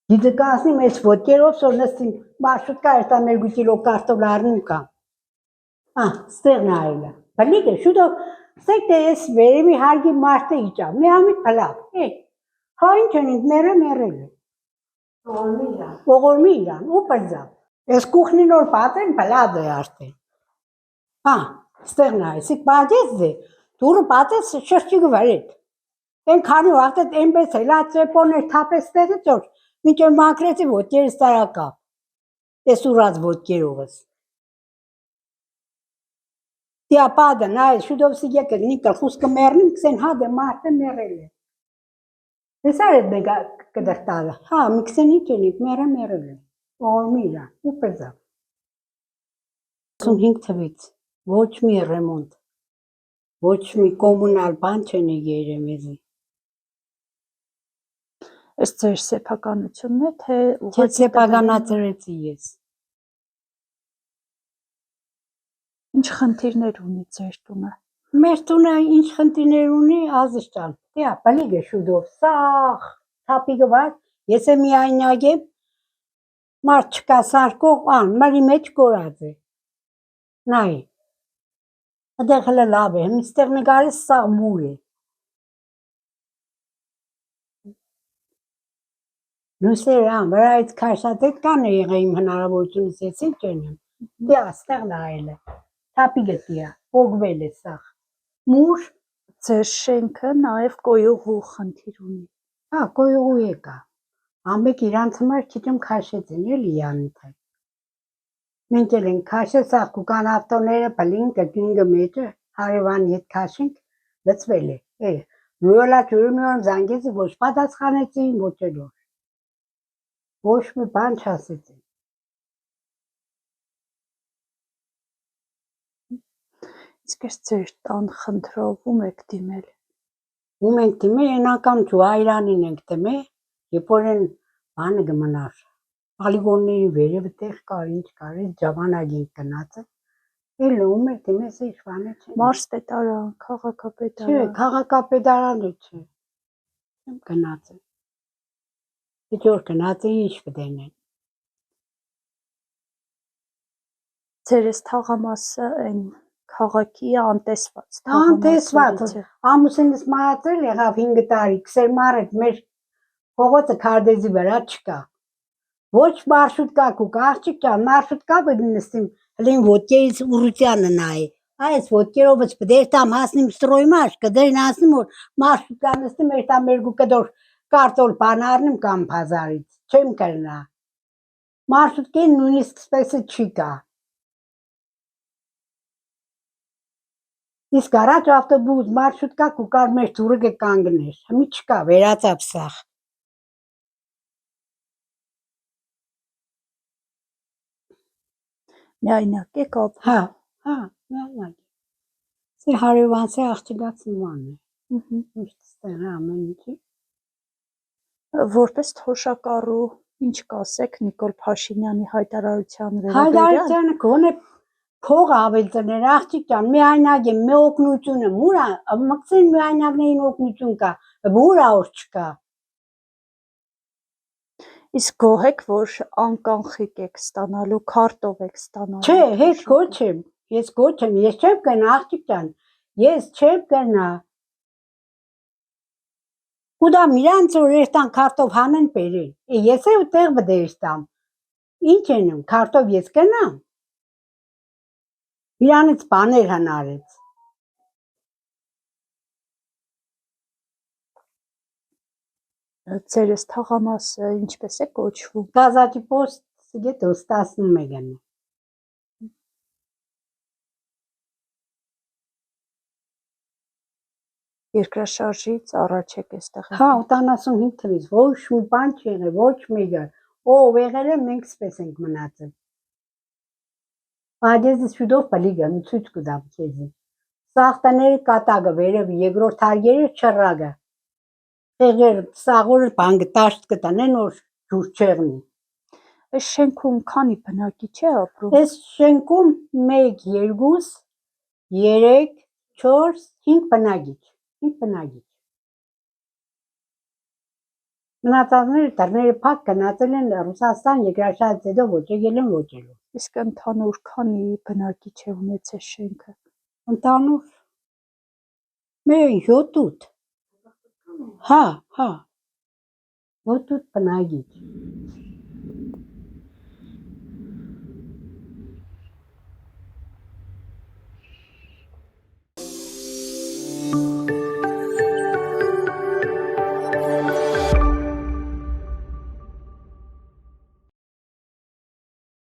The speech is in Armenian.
Գիծը կասնի մեծ ոտքերով սորնստին մարշրուտկա էր 2 կիլո կարտոֆիլ առնում կա։ Ստեղ նայելը։ Բլիկը շուտով ստեղ դես վերևի հարգի մարդը իջա։ Մի ամիտ փլավ։ Հա ինչ ենք մերել է։ Ողորմի իրան ու պրձավ։ Ես կուխնին որ պատեն փլավ է արդեն։ Ստեղ նայեցի պատեց դե։ Դուրը պատեց շրջիկը վարեց։ Են քանի վաղտ այնպես էլա ծեպոներ թապես ստեղից որ մինչև մակրեցի ոտքերս տարակավ։ Ես ուրած ոտքերովս։ Դիա պադը նայ շուտով սիգեկը նիկը խուսկը մեռնին կսեն հադը մարդը մեռել է։ Ես արդ մեգա կդրտալը։ Միքսեն ինչ ենիք մեռել է։ Ողորմի իրան ու պրձավ։ 25 թվից ոչ մի ռեմոնտ, ոչ մի կոմունալ բան չեն եղել մեզի։ Ըստ ձեր սեփականությունն է, թե սեփականացրեցի ես։ Ինչ խնդիրներ ունի ձեր տունը։ Մեր տունը ինչ խնդիրներ ունի ազշտան։ Դիա բլիգը շուտով սաղ թափիկը վար, ես եմ միայնակ եմ, մարդ չկա սարկող մարի մեջ կորած է։ Նայ։ Այդեղ հələ լավ է, այստեղ նկարես սաղ մուր է։ Լուսերը վրայից քաշատետ կան է եղել իմ հնարավորությունից ես ինչ ենեմ։ Դիա ստեղ նայել է։ Թափիկը դիա, պոգվել է սաղ։ Մուր ձեր շենքը նաև կոյուղու խնդիր ունի։ Կոյուղու եկա։ Ամբեք իրանց համար քիչում քաշեցին էլի յանիթը։ Մենք էլ ենք քաշել սաղ կուկան ավտոները բլին կգինգը մեջը հարևանի հետ քաշենք լծվել է։ Լույոլա ջուրումյոն զանգեցի ոչ պատասխանեցին ոչ էլոր։ Ոչ մի բան չասեցին։ Իսկ ես ձեր տան խնդրով ում եք դիմել։ Ում ենք դիմել, են անգամ Ջուայրանին ենք դիմել, երբ որ են բանը կմնար։ Պոլիգոնների վերևը տեղ կար, ինչ կար, այս ժամանակ ենք գնացել։ Էլ ում եք դիմել, ինչ բան է չէ։ Մարզպետարան, քաղաքապետարան։ Չէ, քաղաքապետարանը չէ։ Չեմ գնացել։ Ինչ որ գնացել ինչ կդենեն։ Ձեր այս թաղամասը այն քաղաքի անտեսված Անտեսված, ամուսինս մահացել եղավ 5 տարի, քսեր մարդ մեր փողոցը քարտեզի վրա չկա։ Ոչ մարշրուտկա կուկա, աղջիկ ջան, մարշրուտկա նստիմ, հլին ոտքերից ուռությանը նայ։ Այս ոտքերովս բդեր տամ հասնիմ ստրոյմաշ, կդերին հասնիմ որ մարշրուտկա նստիմ, մեր տամ 2 կդոր կարտոլ բան առնիմ կամ բազարից, չեմ կրնա։ Մարշրուտկեն նույնիսկ սպեսը չի կա։ Իսկ առաջ ավտոբուս, մարշրուտկա կուկար մեր դուրը կկանգներ, հիմի չկա, վերացավ սաղ։ Միայնակ եք ապրում։ Միայնակ։ Սեր հարևանցի աղջիկաց նման է։ Միշտ ստեղ ամեն ինչի։ Որպես թոշակառու ինչ կասեք Նիկոլ Փաշինյանի հայտարարության վերաբերյալ։ Հայտարարությանը գոնե փող ավելցներ, աղջիկ ջան, միայնակ եմ, մի օգնությունը, մուրա, մկցին միայնակներին օգնություն կա, մուրա որ չկա։ Իսկ գոհ եք, որ անկանխիկ եք ստանալու, քարտով եք ստանալու։ Չէ, հետ գոչ եմ, ես գոչ եմ, ես չեմ կնա, աղջիկ ջան, ես չեմ կնա։ Կուդամ իրանց որ երտան քարտով հանեն բերեն, ես է ուտեղ բդերստամ, ինչ ենում, քարտով ես կնամ։ Իրանից բաներ հնարեց։ Ձեր այս թաղամասը ինչպես է կոչվում։ Գազաճի պոստ գետոս 11-ն է։ Երկրաշարժից առաջ եք այստեղ։ 85 թվից ոչ մի բան չի եղել, ոչ մեկը։ Ով եղել է, մենք սպես ենք մնացել։ Ադեզի շուտով բլիգը մի ցույց կտամ քեզի։ Սաղտաների կատակը վերև երկրորդ հարգերը չռագը։ Տեղեր սաղորը բան տաշտ կտանեն որ ջուր չեղնի։ Այս շենքում քանի բնակիչ է ապրում։ Այս շենքում 1, 2, 3, 4, 5 բնակիչ։ 5 բնակիչ։ Մնացածները դռները փակ գնացել են Ռուսաստան երկրաշարժից հետո ոչ եկել են ոչ ելու։ Իսկ ընդհանուր քանի բնակիչ է ունեցել շենքը։ Ընդհանուր մեր 7-8 հա 7-8 բնակիչ